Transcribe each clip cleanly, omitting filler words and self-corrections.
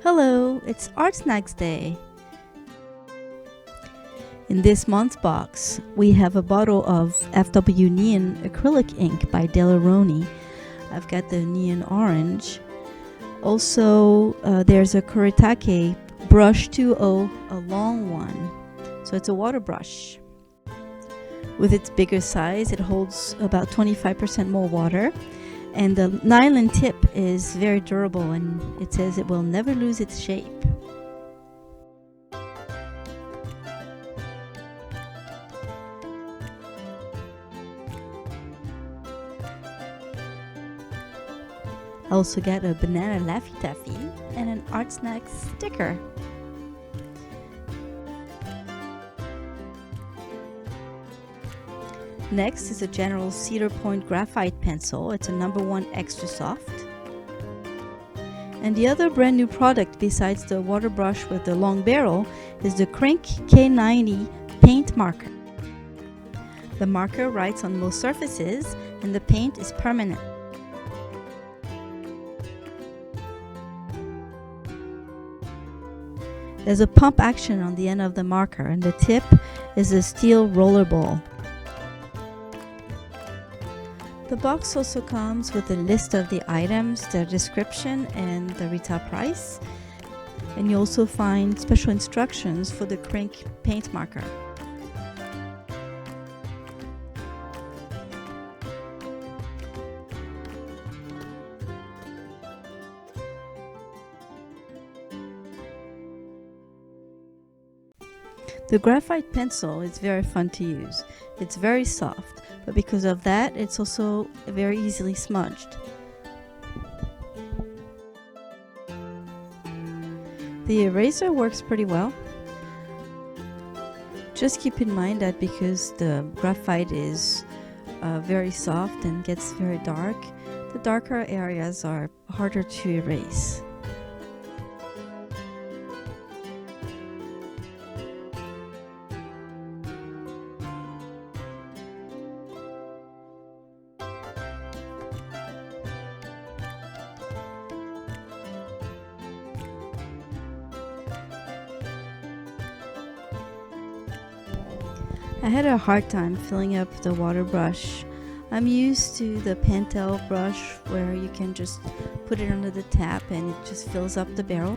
Hello, it's Artsnacks Day. In this month's box, we have a bottle of FW Neon acrylic ink by Delaroni. I've got the neon orange. Also, there's a Kuretake brush 2.0, a long one. So it's a water brush. With its bigger size, it holds about 25% more water. And the nylon tip is very durable, and it says it will never lose its shape. I also got a banana Laffy Taffy and an artsnacks sticker. Next is a General Cedar Point Graphite pencil. It's a #1 extra soft. And the other brand new product besides the water brush with the long barrel is the Crink K90 paint marker. The marker writes on most surfaces and the paint is permanent. There's a pump action on the end of the marker, and the tip is a steel roller ball. The box also comes with a list of the items, their description, and the retail price. And you also find special instructions for the Crink paint marker. The graphite pencil is very fun to use. It's very soft, but because of that, it's also very easily smudged. The eraser works pretty well. Just keep in mind that because the graphite is very soft and gets very dark, the darker areas are harder to erase. I had a hard time filling up the water brush. I'm used to the Pentel brush where you can just put it under the tap and it just fills up the barrel.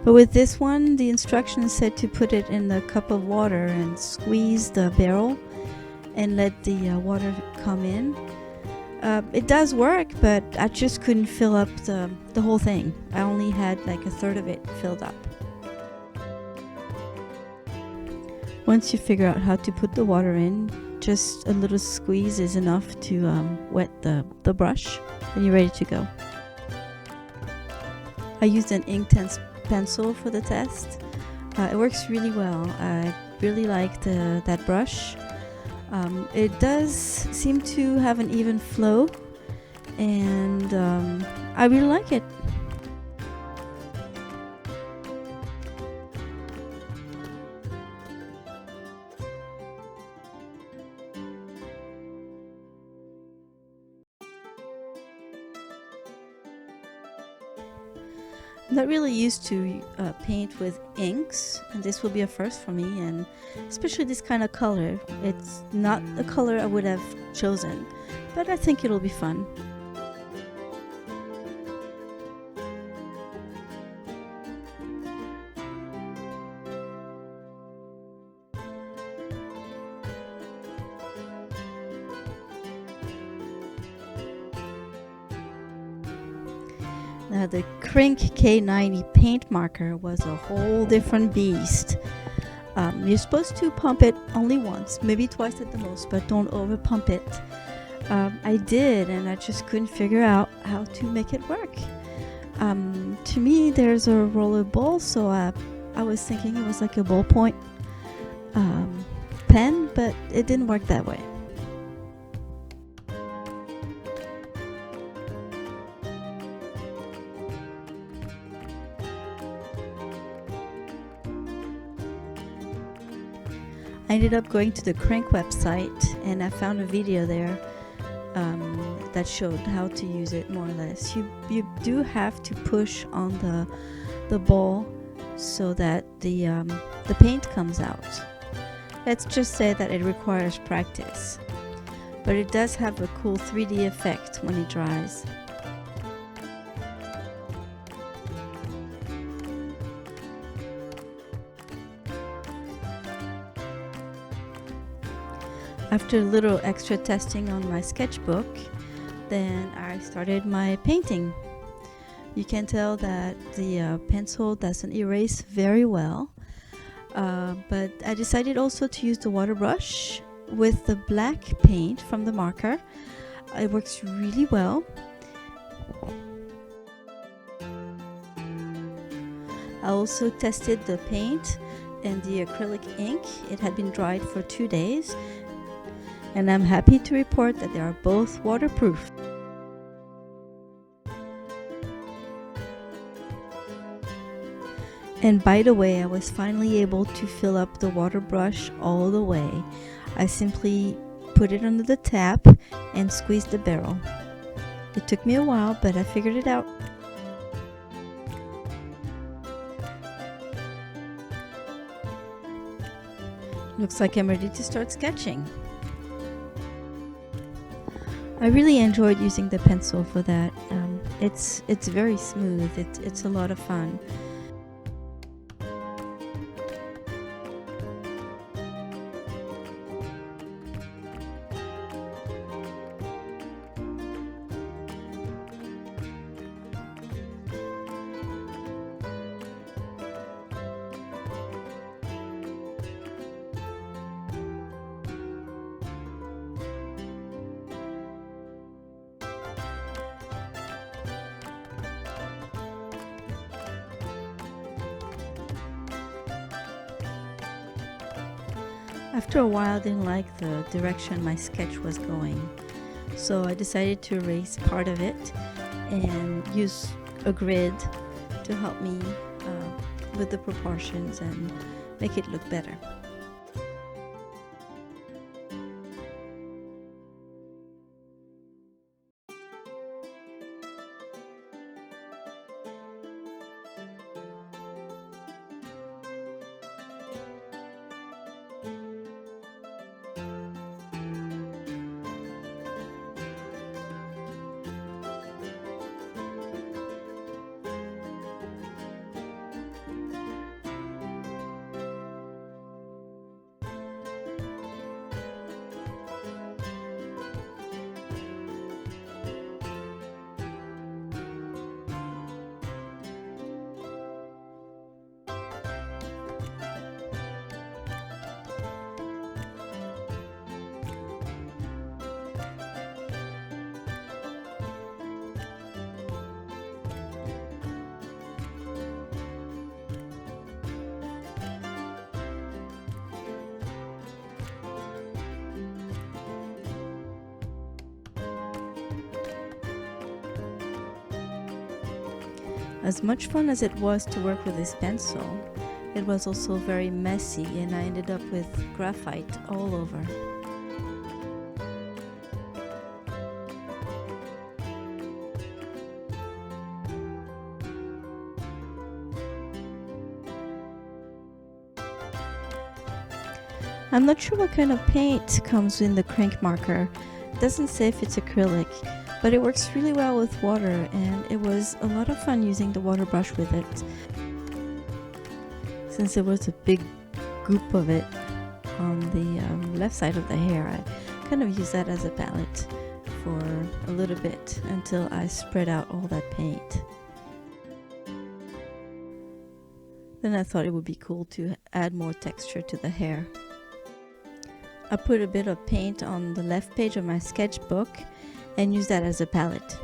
But with this one, the instructions said to put it in the cup of water and squeeze the barrel and let the water come in. It does work, but I just couldn't fill up the whole thing. I only had like a third of it filled up. Once you figure out how to put the water in, just a little squeeze is enough to wet the brush, and you're ready to go. I used an Inktense pencil for the test. It works really well. I really liked that brush. It does seem to have an even flow, and I really like it. I'm not really used to paint with inks, and this will be a first for me, and especially this kind of color. It's not a color I would have chosen, but I think it'll be fun. Now the Crink K90 paint marker was a whole different beast. You're supposed to pump it only once, maybe twice at the most, but don't over pump it. I did, and I just couldn't figure out how to make it work. To me, there's a roller ball, so I was thinking it was like a ballpoint pen, but it didn't work that way. I ended up going to the Crink website, and I found a video there that that showed how to use it more or less. You do have to push on the ball so that the paint comes out. Let's just say that it requires practice, but it does have a cool 3D effect when it dries. After a little extra testing on my sketchbook, then I started my painting. You can tell that the pencil doesn't erase very well, but I decided also to use the water brush with the black paint from the marker. It works really well. I also tested the paint and the acrylic ink. It had been dried for 2 days, and I'm happy to report that they are both waterproof. And by the way, I was finally able to fill up the water brush all the way. I simply put it under the tap and squeezed the barrel. It took me a while, but I figured it out. Looks like I'm ready to start sketching. I really enjoyed using the pencil for that. It's very smooth. It's a lot of fun. After a while, I didn't like the direction my sketch was going, so I decided to erase part of it and use a grid to help me with the proportions and make it look better. As much fun as it was to work with this pencil, it was also very messy, and I ended up with graphite all over. I'm not sure what kind of paint comes in the crank marker. It doesn't say if it's acrylic, but it works really well with water, and it was a lot of fun using the water brush with it. Since there was a big goop of it on the left side of the hair, I kind of used that as a palette for a little bit until I spread out all that paint. Then I thought it would be cool to add more texture to the hair. I put a bit of paint on the left page of my sketchbook and use that as a palette.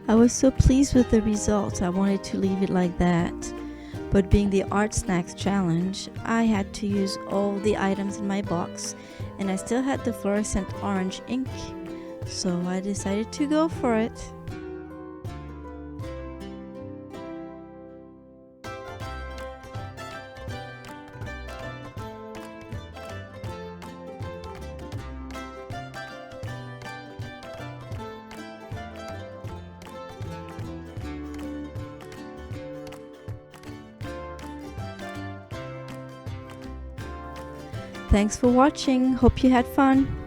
I was so pleased with the results, I wanted to leave it like that. But being the Art Snacks challenge, I had to use all the items in my box, and I still had the fluorescent orange ink, so I decided to go for it. Thanks for watching. Hope you had fun.